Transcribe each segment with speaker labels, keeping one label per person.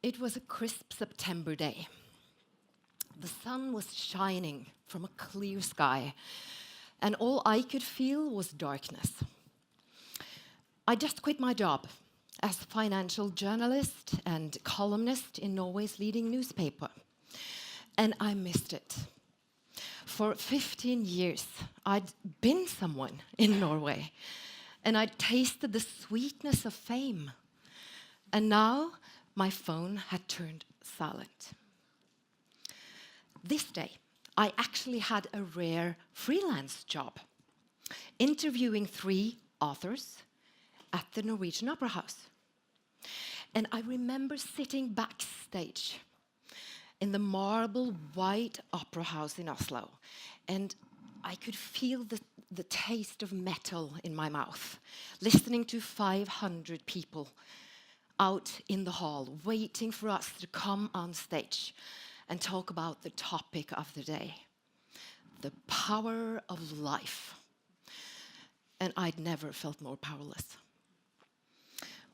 Speaker 1: It was a crisp September day. The sun was shining from a clear sky, and all I could feel was darkness. I just quit my job as financial journalist and columnist in Norway's leading newspaper, and I missed it. For 15 years, I'd been someone in Norway, and I'd tasted the sweetness of fame. And now, my phone had turned silent. This day, I actually had a rare freelance job, interviewing 3 authors at the Norwegian Opera House. And I remember sitting backstage in the marble white opera house in Oslo, and I could feel the taste of metal in my mouth, listening to 500 people out in the hall, waiting for us to come on stage and talk about the topic of the day, the power of life. And I'd never felt more powerless.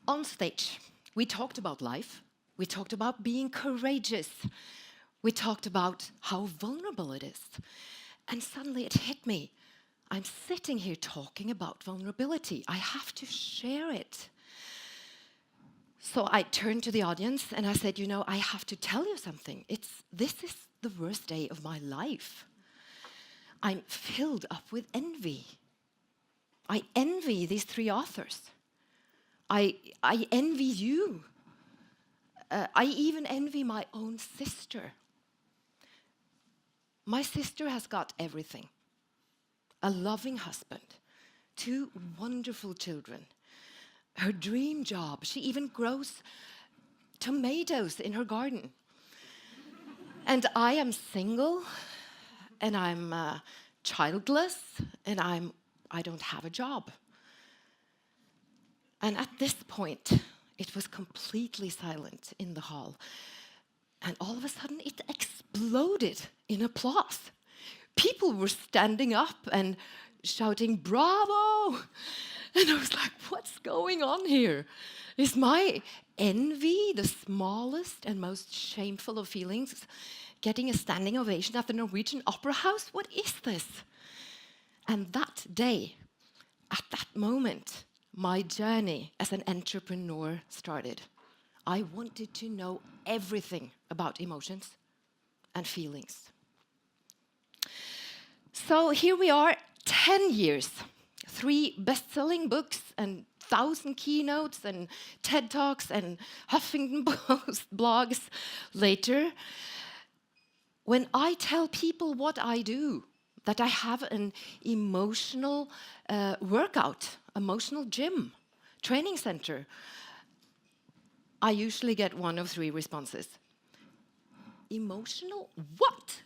Speaker 1: On stage, we talked about life. We talked about being courageous. We talked about how vulnerable it is. And suddenly it hit me. I'm sitting here talking about vulnerability. I have to share it. So I turned to the audience and I said, you know, I have to tell you something. This is the worst day of my life. I'm filled up with envy. I envy these 3 authors. I envy you. I even envy my own sister. My sister has got everything. A loving husband, 2 wonderful children, her dream job. She even grows tomatoes in her garden. And I am single, and I'm childless, and I don't have a job. And at this point, it was completely silent in the hall. And all of a sudden, it exploded in applause. People were standing up and shouting, "Bravo!" And I was like, what's going on here? Is my envy, the smallest and most shameful of feelings, getting a standing ovation at the Norwegian Opera House? What is this? And that day, at that moment, my journey as an entrepreneur started. I wanted to know everything about emotions and feelings. So here we are, 10 years, 3 best-selling books and 1,000 keynotes and TED Talks and Huffington Post blogs later. When I tell people what I do, that I have an emotional workout, emotional gym, training center, I usually get one of 3 responses. Emotional? What?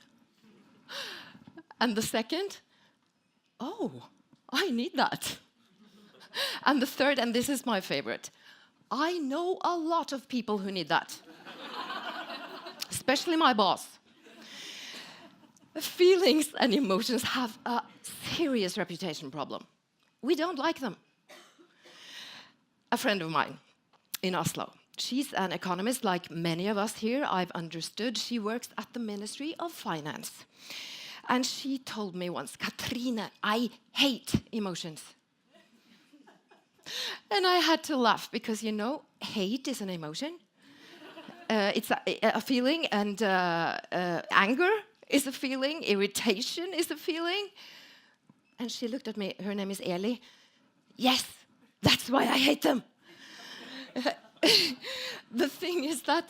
Speaker 1: And the second, oh, I need that. And the third, and this is my favorite, I know a lot of people who need that. Especially my boss. Feelings and emotions have a serious reputation problem. We don't like them. A friend of mine in Oslo, she's an economist like many of us here. I've understood she works at the Ministry of Finance. And she told me once, "Kathrine, I hate emotions." And I had to laugh because, you know, hate is an emotion. It's a feeling, and anger is a feeling, irritation is a feeling. And she looked at me, her name is Eli. Yes, that's why I hate them. The thing is that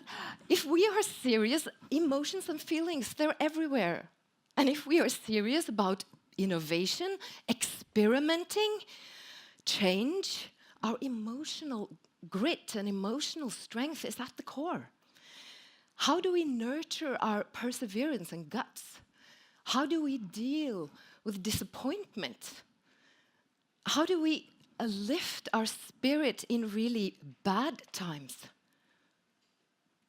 Speaker 1: if we are serious, emotions and feelings, they're everywhere. And if we are serious about innovation, experimenting, change, our emotional grit and emotional strength is at the core. How do we nurture our perseverance and guts? How do we deal with disappointment? How do we lift our spirit in really bad times?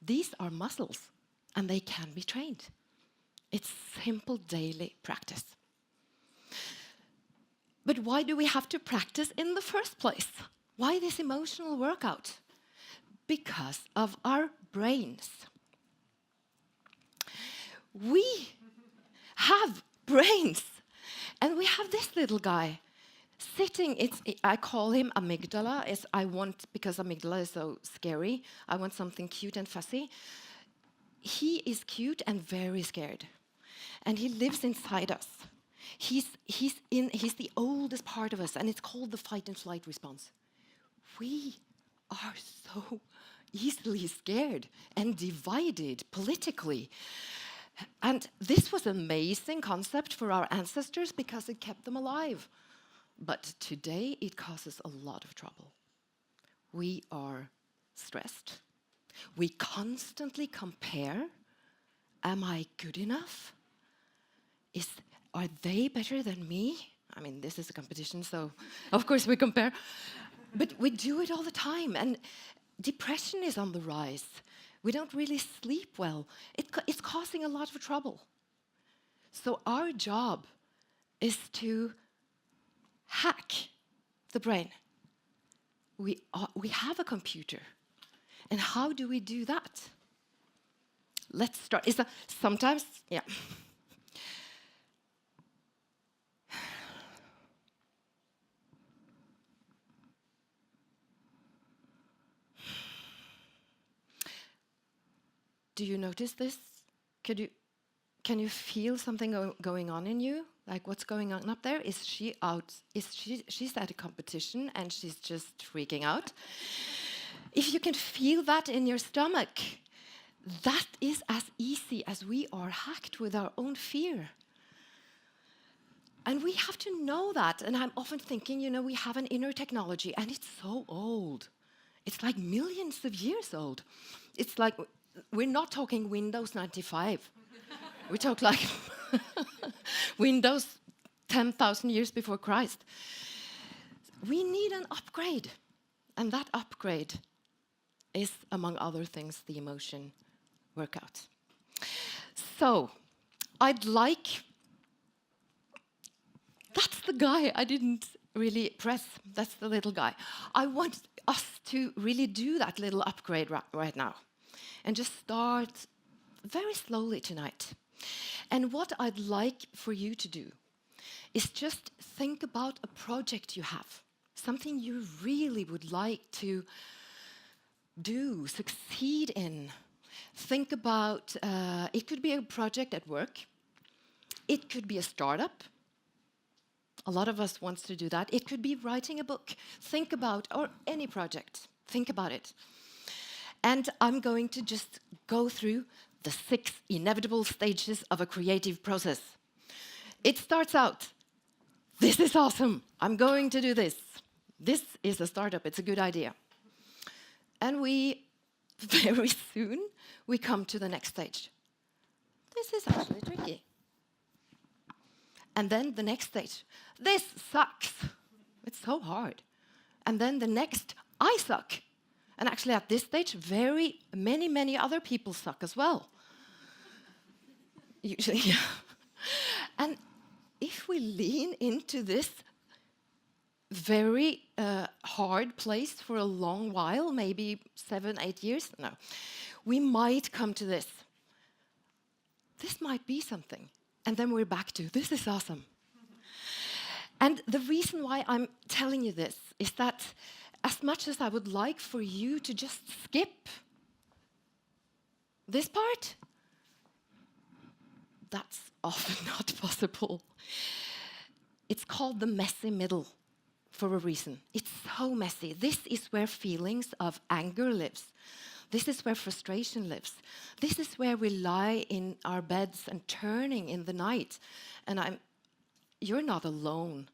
Speaker 1: These are muscles, and they can be trained. It's simple daily practice. But why do we have to practice in the first place? Why this emotional workout? Because of our brains. We have brains. And we have this little guy sitting. I call him amygdala. Because amygdala is so scary, I want something cute and fussy. He is cute and very scared. And he lives inside us. He's the oldest part of us, and it's called the fight and flight response. We are so easily scared and divided politically. And this was an amazing concept for our ancestors because it kept them alive. But today it causes a lot of trouble. We are stressed. We constantly compare. Am I good enough? Are they better than me? I mean, this is a competition, so of course we compare. But we do it all the time, and depression is on the rise. We don't really sleep well. It's causing a lot of trouble. So our job is to hack the brain. We have a computer. And how do we do that? Let's start. Sometimes, yeah. Do you notice this? Can you feel something going on in you? Like, what's going on up there? Is she out? She's at a competition and she's just freaking out? If you can feel that in your stomach, that is as easy as we are hacked with our own fear. And we have to know that. And I'm often thinking, we have an inner technology, and it's so old. It's like millions of years old. It's like, we're not talking Windows 95. We talk like Windows 10,000 years before Christ. We need an upgrade. And that upgrade is, among other things, the emotion workout. So, that's the guy I didn't really press. That's the little guy. I want us to really do that little upgrade right now. And just start very slowly tonight. And what I'd like for you to do is just think about a project you have, something you really would like to do, succeed in. Think about, it could be a project at work. It could be a startup. A lot of us want to do that. It could be writing a book. Think about, or any project. Think about it. And I'm going to just go through the 6 inevitable stages of a creative process. It starts out, this is awesome. I'm going to do this. This is a startup. It's a good idea. And very soon, we come to the next stage. This is actually tricky. And then the next stage. This sucks. It's so hard. And then the next, I suck. And actually at this stage, many other people suck as well. Usually, yeah. And if we lean into this very hard place for a long while, maybe 7, 8 years, no, we might come to this. This might be something. And then we're back to, this is awesome. And the reason why I'm telling you this is that as much as I would like for you to just skip this part, that's often not possible. It's called the messy middle for a reason. It's so messy. This is where feelings of anger lives. This is where frustration lives. This is where we lie in our beds and turning in the night. And you're not alone.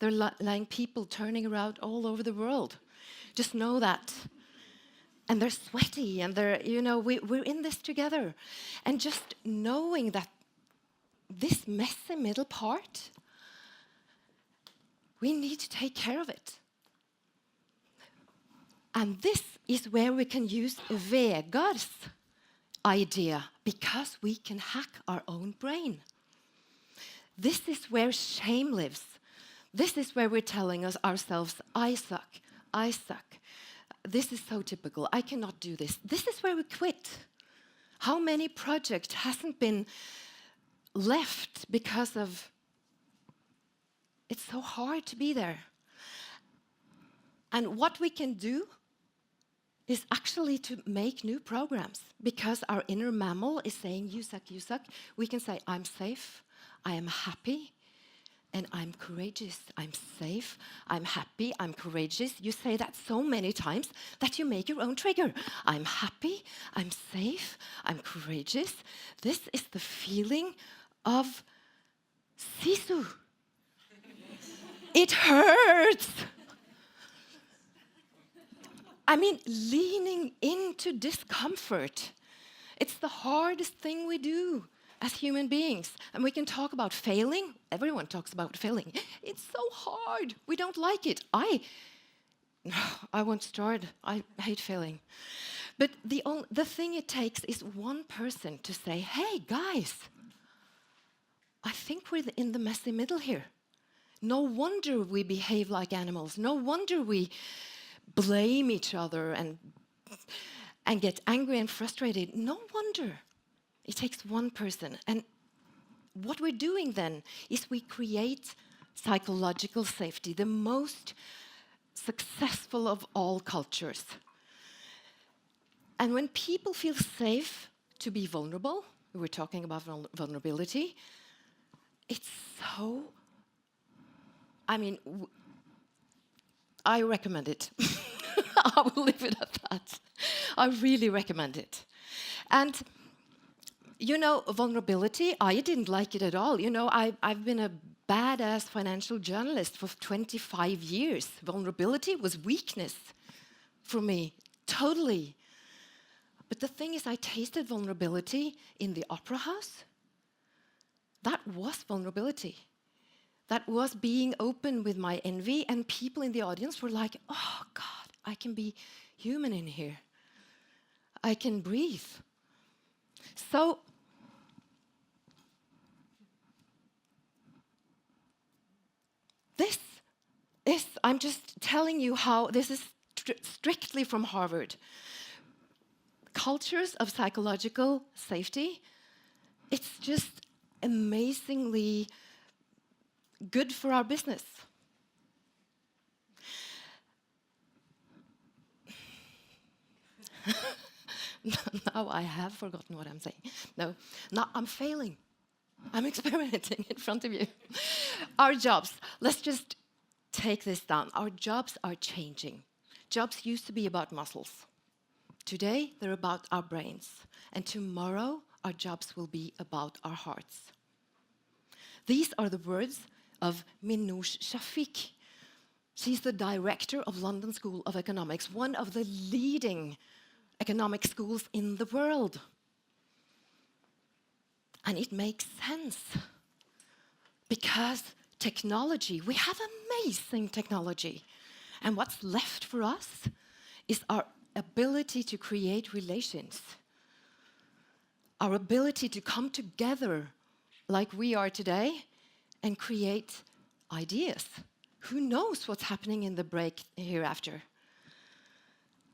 Speaker 1: There are lying people turning around all over the world. Just know that. And they're sweaty, and we're in this together. And just knowing that this messy middle part, we need to take care of it. And this is where we can use Vegard's idea, because we can hack our own brain. This is where shame lives. This is where we're telling ourselves, I suck, I suck. this is so typical. I cannot do this. This is where we quit. How many projects hasn't been left because of it's so hard to be there? And what we can do is actually to make new programs, because our inner mammal is saying, you suck, you suck. We can say, I'm safe, I am happy, and I'm courageous. I'm safe, I'm happy, I'm courageous. You say that so many times that you make your own trigger. I'm happy, I'm safe, I'm courageous. This is the feeling of sisu. It hurts. I mean, leaning into discomfort. It's the hardest thing we do as human beings. And we can talk about failing. Everyone talks about failing. It's so hard. We don't like it. I won't start. I hate failing. But the thing it takes is one person to say, hey, guys, I think we're in the messy middle here. No wonder we behave like animals. No wonder we blame each other and get angry and frustrated. No wonder. It takes one person. And what we're doing then is we create psychological safety, the most successful of all cultures. And when people feel safe to be vulnerable, we're talking about vulnerability, it's so, I mean, I recommend it. I will leave it at that. I really recommend it. And, you know, vulnerability, I didn't like it at all. You know, I've been a badass financial journalist for 25 years. Vulnerability was weakness for me, totally. But the thing is, I tasted vulnerability in the opera house. That was vulnerability. That was being open with my envy, and people in the audience were like, oh, God, I can be human in here. I can breathe. So, this is, I'm just telling you how, this is strictly from Harvard. Cultures of psychological safety, it's just amazingly good for our business. Now I have forgotten what I'm saying. No, I'm failing. I'm experimenting in front of you. Our jobs, let's just take this down. Our jobs are changing. Jobs used to be about muscles. Today, they're about our brains. And tomorrow, our jobs will be about our hearts. These are the words of Minouche Shafik. She's the director of London School of Economics, one of the leading economic schools in the world. And it makes sense, because technology, we have amazing technology. And what's left for us is our ability to create relations, our ability to come together like we are today and create ideas. Who knows what's happening in the break hereafter?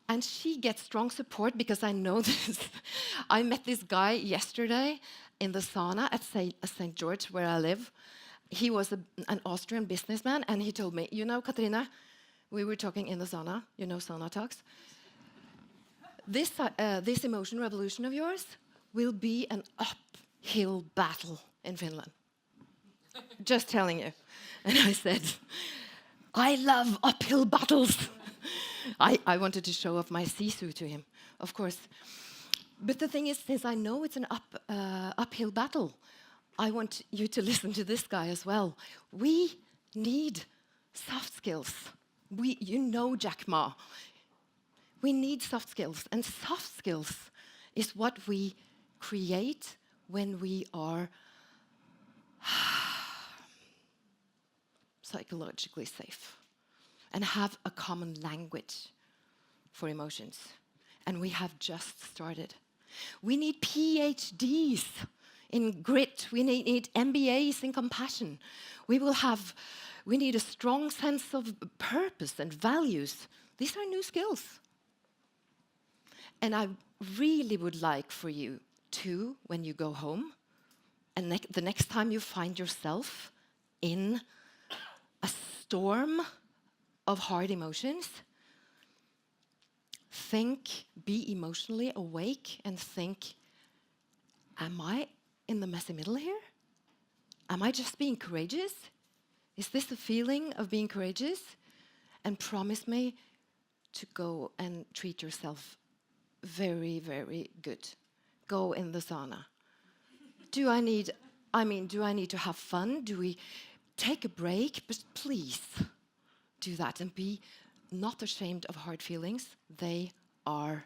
Speaker 1: And she gets strong support, because I know this. I met this guy yesterday in the sauna at St. George, where I live. He was an Austrian businessman, and he told me, you know, Kathrine, we were talking in the sauna, you know, sauna talks. This emotion revolution of yours will be an uphill battle in Finland. Just telling you. And I said, I love uphill battles. I wanted to show off my sisu to him, of course. But the thing is, since I know it's an uphill battle, I want you to listen to this guy as well. We need soft skills. You know Jack Ma. We need soft skills. And soft skills is what we create when we are psychologically safe and have a common language for emotions. And we have just started. We need PhDs in grit. We need MBAs in compassion. We need a strong sense of purpose and values. These are new skills. And I really would like for you to, when you go home, and the next time you find yourself in a storm of hard emotions, be emotionally awake and think, am I in the messy middle here? Am I just being courageous? Is this the feeling of being courageous? And promise me to go and treat yourself very, very good. Go in the sauna. Do I need to have fun? Do we take a break? But please do that and be not ashamed of hard feelings. They are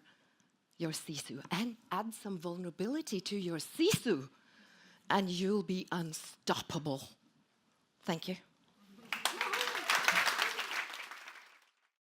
Speaker 1: your sisu. And add some vulnerability to your sisu, and you'll be unstoppable. Thank you.